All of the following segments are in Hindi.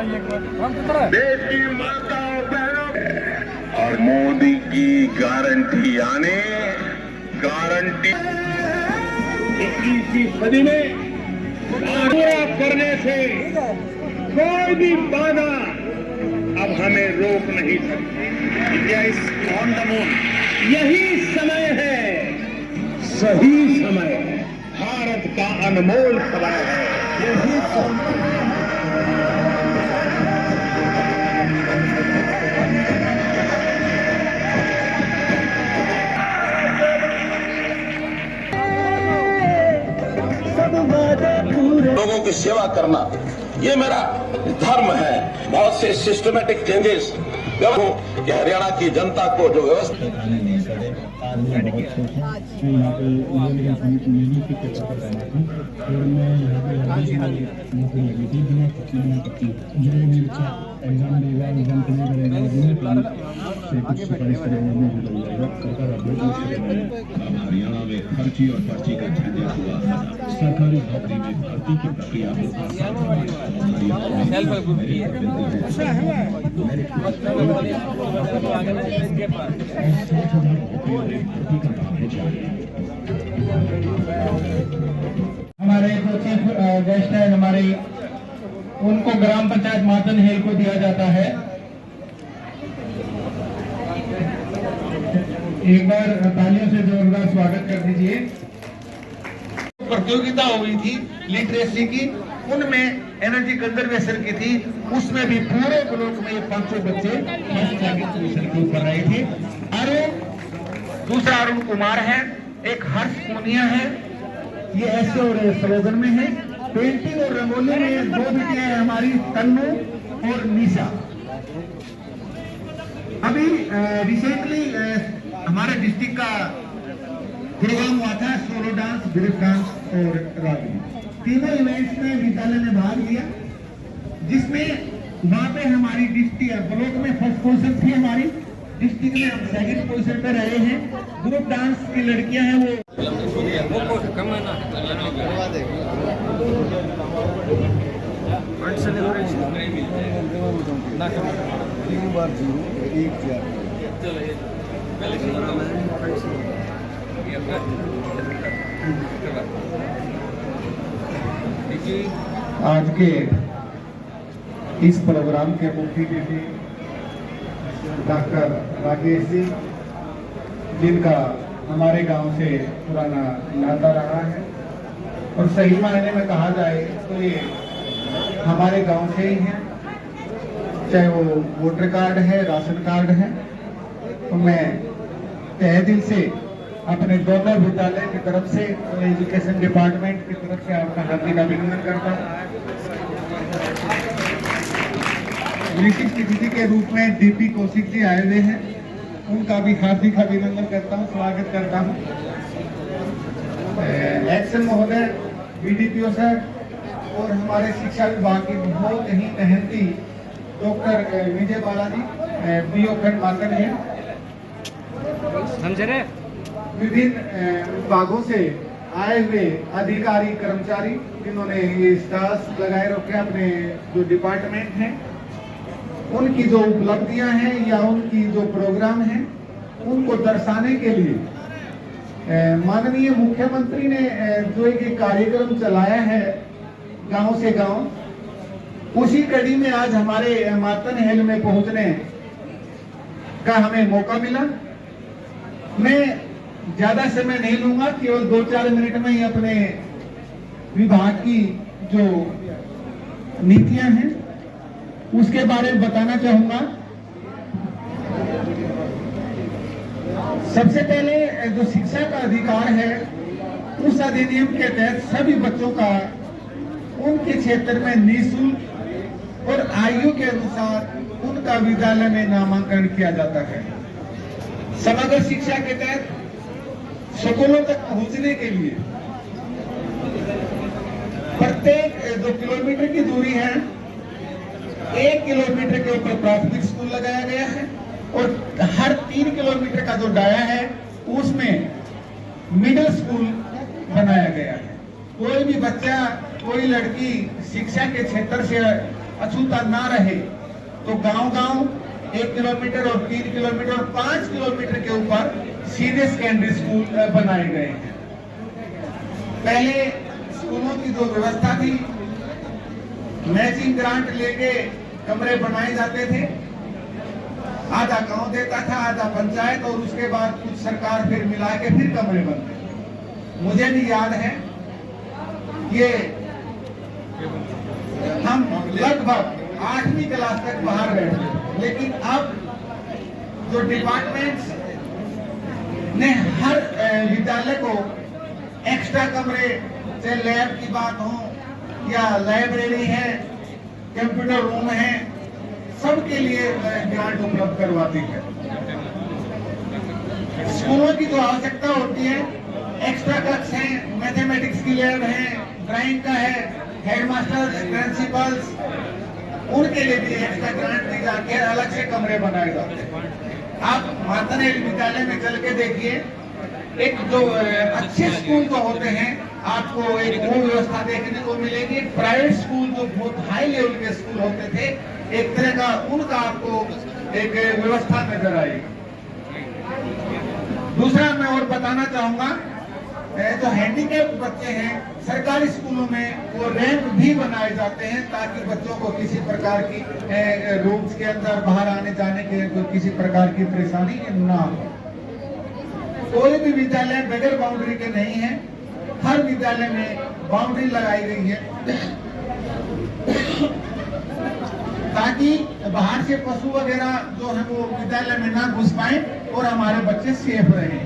देश की माताओं बहनों और मोदी की गारंटी यानी गारंटी 21वीं सदी में पूरा करने से कोई भी बाधा अब हमें रोक नहीं सकती। India is on the moon. यही समय है, सही समय है, भारत का अनमोल समय है। यही समय लोगों की सेवा करना ये मेरा धर्म है। बहुत से सिस्टमेटिक चेंजेस कि हरियाणा की जनता को जो व्यवस्था हरियाणा में खर्ची और पर्ची का झंझट हुआ। सरकारी नौकरी में भर्ती की प्रक्रिया हमारे जो चीफ गेस्ट है हमारे, उनको ग्राम पंचायत मातन हेल को दिया जाता है। एक बार तालियों से जोरदार स्वागत कर दीजिए। प्रतियोगिता हुई थी लिटरेसी की, उनमें एनर्जी कंजर्वेशन की थी। उसमें भी पूरे ब्लॉक में 500 बच्चे फर्स्ट सेकंड पोजीशन के ऊपर रहे थे। अरुण, दूसरा अरुण कुमार है, एक हर्ष पूनिया है, ये ऐसे और स्लोगन में है। पेंटिंग और रंगोली में 2 बेटियां हैं हमारी, तन्नू और निशा। अभी रिसेंटली हमारे डिस्ट्रिक्ट का प्रोग्राम हुआ था, सोलो डांस, ग्रुप डांस और रागी। तीनों इवेंट्स में विद्यालय ने भाग लिया, जिसमें वहां पे हमारी डिस्ट्रिक्ट ब्लॉक में फर्स्ट पोजीशन थी, हमारी डिस्ट्रिक्ट में हम सेकंड पोजीशन पे रहे हैं। ग्रुप डांस की लड़कियां हैं वो आज के इस प्रोग्राम के मुख्य अतिथि डॉक्टर राकेश जी, जिनका हमारे गांव से पुराना नाता रहा है और सही मायने में कहा जाए तो ये हमारे गांव से ही हैं, चाहे वो वोटर कार्ड है, राशन कार्ड है। तो मैं तहे दिल से अपने दोनों विद्यालय की तरफ से, एजुकेशन डिपार्टमेंट की तरफ से आपका हार्दिक अभिनंदन करता हूँ। विशिष्ट अतिथि के रूप में डीपी कौशिक जी आए हुए हैं, उनका भी हार्दिक अभिनंदन करता हूँ, स्वागत करता हूँ। एक्शन महोदय, बीडीपीओ सर और हमारे शिक्षा विभाग की बहुत ही मेहनती डॉक्टर विजय बालाजी, बीओ खंड मातन है। विभिन्न विभागों से आए हुए अधिकारी कर्मचारी, जिन्होंने ये स्टार्स लगाए रखे अपने जो डिपार्टमेंट हैं, उनकी जो उपलब्धियां हैं या उनकी जो प्रोग्राम हैं, उनको दर्शाने के लिए माननीय मुख्यमंत्री ने जो एक कार्यक्रम चलाया है गांव से गांव, उसी कड़ी में आज हमारे मातन हेल में पहुंचने का हमें मौका मिला। मैं ज्यादा समय नहीं लूंगा, केवल 2-4 मिनट में ही अपने विभाग की जो नीतियां हैं उसके बारे में बताना चाहूंगा। सबसे पहले जो शिक्षा का अधिकार है, उस अधिनियम के तहत सभी बच्चों का उनके क्षेत्र में निःशुल्क और आयु के अनुसार उनका विद्यालय में नामांकन किया जाता है। समग्र शिक्षा के तहत स्कूलों तक पहुंचने के लिए प्रत्येक 2 किलोमीटर की दूरी है, 1 किलोमीटर के ऊपर प्राथमिक स्कूल लगाया गया है और हर 3 किलोमीटर का जो डाया है उसमें मिडिल स्कूल बनाया गया है। कोई भी बच्चा, कोई लड़की शिक्षा के क्षेत्र से अछूता ना रहे तो गांव-गांव 1 किलोमीटर और 3 किलोमीटर और 5 किलोमीटर के ऊपर सीधे सेकेंडरी स्कूल बनाए गए हैं। पहले स्कूलों की जो व्यवस्था थी, मैचिंग ग्रांट लेके कमरे बनाए जाते थे, आधा गांव देता था, आधा पंचायत, और उसके बाद कुछ सरकार फिर मिला के फिर कमरे बनते। मुझे भी याद है ये हम लगभग 8वीं क्लास तक बाहर बैठे, लेकिन अब जो डिपार्टमेंट्स ने हर विद्यालय को एक्स्ट्रा कमरे, चाहे लैब की बात हो या लाइब्रेरी है, कंप्यूटर रूम है, सबके लिए ग्रांट उपलब्ध करवाती है। स्कूलों की जो आवश्यकता होती है, एक्स्ट्रा कक्ष हैं, मैथमेटिक्स की लैब है, ड्राइंग का है, हेडमास्टर्स, प्रिंसिपल्स, उनके लिए भी एक्स्ट्रा ग्रांट दी जाती है, अलग से कमरे बनाए जाते हैं। आप मातनेल विद्यालय में चल के देखिए, एक जो अच्छे स्कूल जो होते हैं, आपको एक वो व्यवस्था देखने को मिलेगी। प्राइवेट स्कूल जो बहुत हाई लेवल के स्कूल होते थे, एक तरह का उनका आपको एक व्यवस्था नजर आएगी। दूसरा मैं और बताना चाहूंगा, जो हैंडीकैप बच्चे हैं, सरकारी स्कूलों में वो रैंप भी बनाए जाते हैं ताकि बच्चों को किसी प्रकार की रूम्स के अंदर बाहर आने जाने के किसी प्रकार की परेशानी ना हो। कोई भी विद्यालय बगैर बाउंड्री के नहीं है, हर विद्यालय में बाउंड्री लगाई गई है ताकि बाहर से पशु वगैरह जो है वो विद्यालय में ना घुस पाए और हमारे बच्चे सेफ रहें।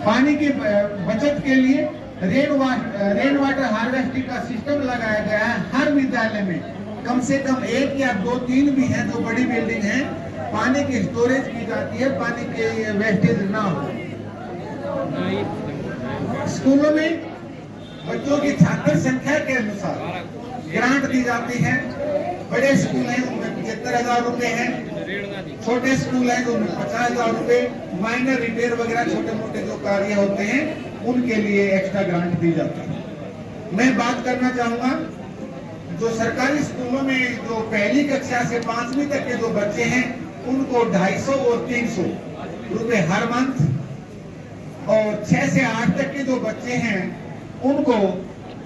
पानी की बचत के लिए रेन वाटर हार्वेस्टिंग का सिस्टम लगाया गया है। हर विद्यालय में कम से कम 1 या 2-3 भी है, जो बड़ी बिल्डिंग है, पानी की स्टोरेज की जाती है, पानी के वेस्टेज ना हो। स्कूलों में बच्चों की छात्र संख्या के अनुसार ग्रांट दी जाती है। बड़े स्कूल हैं उनमें 75,000 रुपए हैं, छोटे स्कूल हैं तो उनमें 50,000 रुपए, माइनर रिपेयर वगैरह छोटे मोटे जो कार्य होते हैं उनके लिए एक्स्ट्रा ग्रांट दी जाती है। मैं बात करना चाहूंगा, जो सरकारी स्कूलों में जो पहली कक्षा से 5वीं तक के जो बच्चे हैं उनको 250 और 300 रुपए हर मंथ, और 6 से 8 तक के जो बच्चे हैं उनको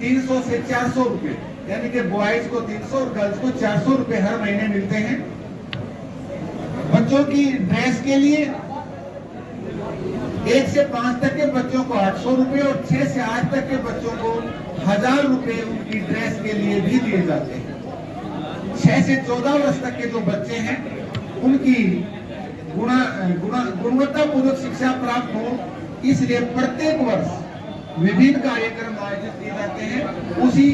300 से 400 रुपए, यानी कि बॉयज को 300 और गर्ल्स को 400 रुपए हर महीने मिलते हैं। बच्चों की ड्रेस के लिए 1 से 5 तक के बच्चों को 800 रुपए और 6 से 8 तक के बच्चों को 1000 रुपए उनकी ड्रेस के लिए भी दिए जाते हैं। 6 से 14 वर्ष तक के जो बच्चे हैं उनकी गुणवत्तापूर्वक शिक्षा प्राप्त हो, इसलिए प्रत्येक वर्ष विभिन्न कार्यक्रम आयोजित किए जाते हैं। उसी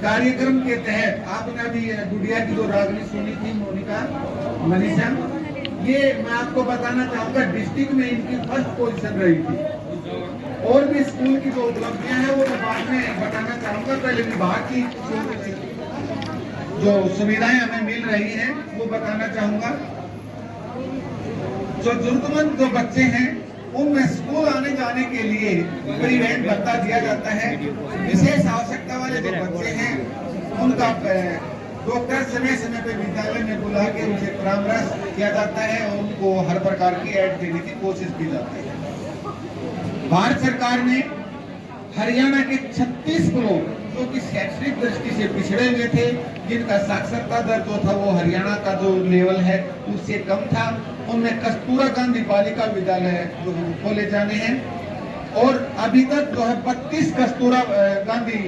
कार्यक्रम के तहत आपने अभी गुड़िया की जो रागनी सुनी थी, मोनिका मनीषा, ये मैं आपको बताना चाहूंगा डिस्ट्रिक्ट में इनकी फर्स्ट पोजीशन रही थी। और भी स्कूल की जो उपलब्धियां हैं वो मैं बाद में बताना चाहूंगा। पहले विभाग की जो सुविधाएं हमें मिल रही हैं वो बताना चाहूंगा। जो जरूरतमंद जो बच्चे हैं उनमें स्कूल आने जाने के लिए परिवहन भत्ता दिया जाता है। विशेष आवश्यकता वाले जो बच्चे हैं उनका डॉक्टर समय समय पर विद्यालय में बुला के उनसे परामर्श किया जाता है और उनको हर प्रकार की ऐड देने की कोशिश की जाती है। भारत सरकार ने हरियाणा के 36 ब्लॉक जो कि शैक्षणिक दृष्टि से पिछड़े हुए थे, जिनका साक्षरता दर जो था वो हरियाणा का जो लेवल है उससे कम था, उनमें कस्तूरा गांधी बालिका विद्यालय जो खोले जाने हैं। और अभी तक जो है 32 कस्तूरा गांधी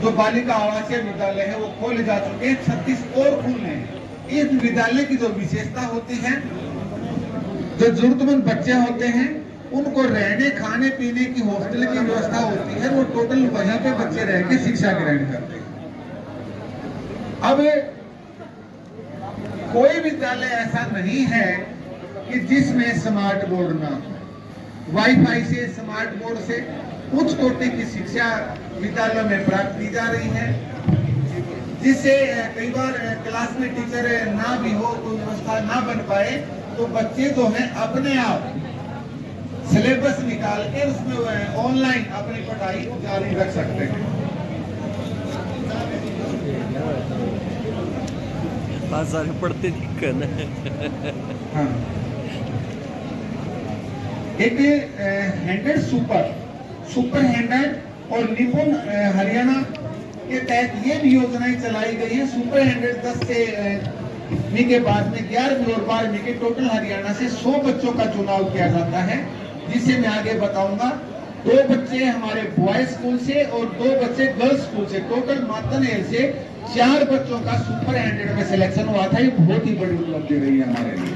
जो बालिका आवासीय विद्यालय है वो खोले जा चुके हैं, 36 और खुलने हैं। इस विद्यालय की जो विशेषता होती है, जो जरूरतमंद बच्चे होते हैं उनको रहने खाने पीने की हॉस्टल की व्यवस्था होती है, वो टोटल वहीं पे बच्चे रह के शिक्षा ग्रहण करते हैं। अब कोई विद्यालय ऐसा नहीं है कि जिसमें स्मार्ट बोर्ड ना हो। वाईफाई से, स्मार्ट बोर्ड से उच्च कोटि की शिक्षा विद्यालयों में प्राप्त की जा रही है, जिससे कई बार क्लास में टीचर ना भी हो, कोई व्यवस्था ना बन पाए, तो बच्चे जो हैं अपने आप सिलेबस निकाल के उसमें ऑनलाइन अपनी पढ़ाई जारी रख सकते हैं। सारे पढ़ते दिक्कत है। हाँ, एक हैंडेड सुपर हैंडेड और निपुण हरियाणा के तहत ये भी योजनाएं चलाई गई है। सुपर हैंडेड 10 से के बाद में 11वीं और 12वीं के टोटल हरियाणा से 100 बच्चों का चुनाव किया जाता है, जिसे मैं आगे बताऊंगा। 2 बच्चे हमारे बॉयज स्कूल से और 2 बच्चे गर्ल्स स्कूल से, टोटल मातनहेल से 4 बच्चों का सुपर हैंडेड में सिलेक्शन हुआ था। ये बहुत ही बड़ी उपलब्धि रही है हमारे लिए।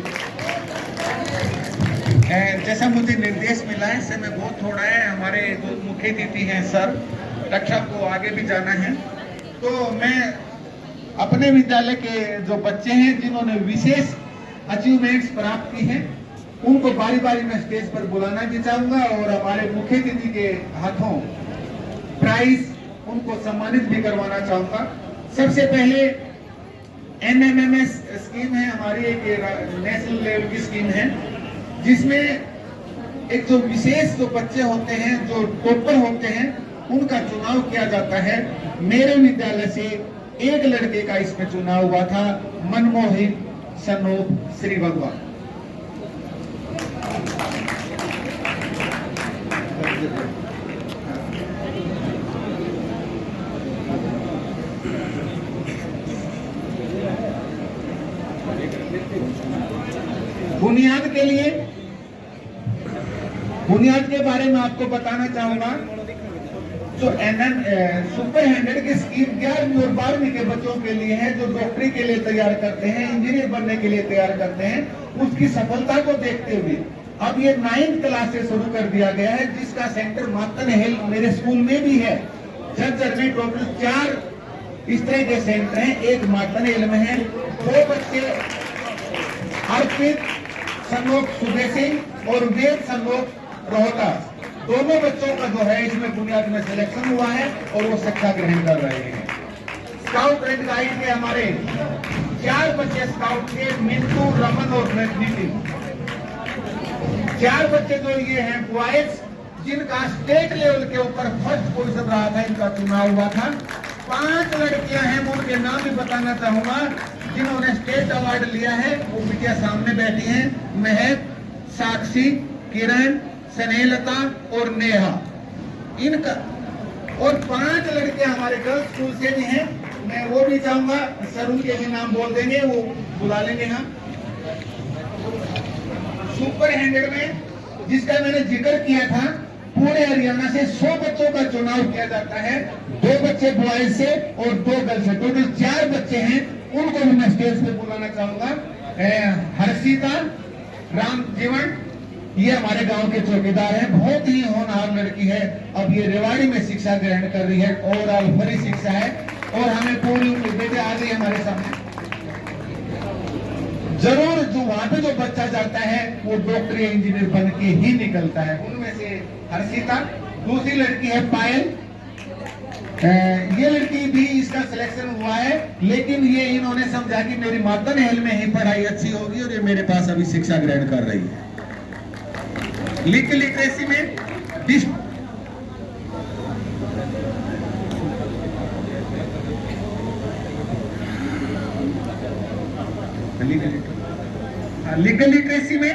जैसा मुझे निर्देश मिला है, समय बहुत थोड़ा है, हमारे जो मुख्य अतिथि हैं सर, रक्षक को आगे भी जाना है, तो मैं अपने विद्यालय के जो बच्चे हैं जिन्होंने विशेष अचीवमेंट्स प्राप्त की हैं, उनको बारी बारी में स्टेज पर बुलाना भी चाहूंगा और हमारे मुख्य अतिथि के हाथों प्राइज उनको सम्मानित भी करवाना चाहूंगा। सबसे पहले NMMS स्कीम है हमारी, एक नेशनल लेवल की स्कीम है, जिसमें एक जो विशेष जो बच्चे होते हैं, जो टॉपर होते हैं, उनका चुनाव किया जाता है। मेरे विद्यालय से एक लड़के का इसमें चुनाव हुआ था, मनमोहित सनोप श्री भगवान। बुनियाद के बारे में आपको बताना चाहूंगा। जो सुपर हैंडेड की स्कीम 11वीं और 12वीं के बच्चों के लिए है, जो डॉक्टरी के लिए तैयार करते हैं, इंजीनियर बनने के लिए तैयार करते हैं, उसकी सफलता को देखते हुए अब ये 9th क्लास से शुरू कर दिया गया है, जिसका सेंटर मातनहेल मेरे स्कूल में भी है। झज्जर में टोटल 4 इस तरह के सेंटर हैं, एक मातनहेल में है। 2 बच्चे अर्पित सनोप सुबे सिंह और वेद सनोप रोहतास, दोनों बच्चों का जो है इसमें बुनियाद में सिलेक्शन हुआ है और वो शिक्षा ग्रहण कर रहे हैं। स्काउट एंड गाइड के हमारे 4 बच्चे स्काउट के, मिंटू, रमन और नितिन, 4 बच्चे जो ये हैं बॉयज, जिनका स्टेट लेवल के ऊपर फर्स्ट पोजीशन रहा था, इनका चुनाव हुआ था। 5 लड़कियां हैं, मैं उनके नाम भी बताना चाहूंगा जिन्होंने स्टेट अवार्ड लिया है। वो बिटिया सामने बैठी हैं, महक, साक्षी, किरण, स्नेहलता और नेहा, इनका। और 5 लड़के हमारे गर्ल्स स्कूल से भी हैं, मैं वो भी चाहूंगा, सर उनके भी नाम बोल देंगे, वो बुला लेंगे हम। सुपर हैंडेड में जिसका मैंने जिक्र किया था, पूरे हरियाणा से 100 बच्चों का चुनाव किया जाता है, 2 बच्चे बॉयज से और 2 गर्ल्स से, टोटल 4 बच्चे हैं, उनको भी मैं स्टेज पे बुलाना चाहूंगा। हर्षिता राम जीवन, ये हमारे गांव के चौकीदार हैं, बहुत ही होनहार लड़की है, अब ये रेवाड़ी में शिक्षा ग्रहण कर रही है, ओवरऑल बड़ी शिक्षा है और हमें पूरी उम्मीद, बेटे आ गई हमारे सामने। जरूर जो वहां पे जो बच्चा जाता है वो डॉक्टर या इंजीनियर बन के ही निकलता है। उनमें से हर्षिता, दूसरी लड़की है पायल, ये लड़की भी इसका सिलेक्शन हुआ है, लेकिन ये इन्होंने समझा कि मेरी मातनहेल में ही पढ़ाई अच्छी होगी और ये मेरे पास अभी शिक्षा ग्रहण कर रही है। लिटरेसी में लीगल लिटरेसी में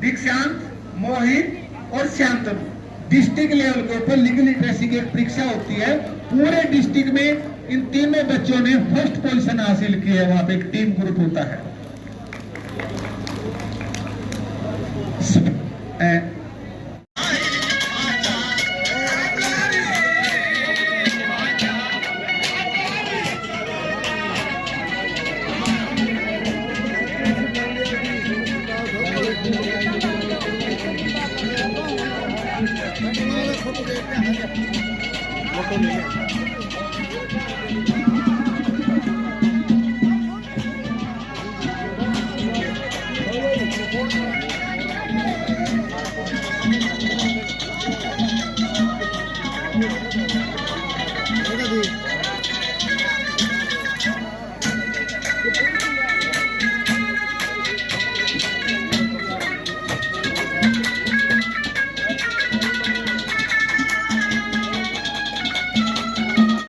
दीक्षांत, मोहित और शांतनु, डिस्ट्रिक्ट लेवल के ऊपर लीगल लिटरेसी की एक परीक्षा होती है। पूरे डिस्ट्रिक्ट में इन तीनों बच्चों ने फर्स्ट पोजीशन हासिल की है। वहां पे एक टीम ग्रुप होता है।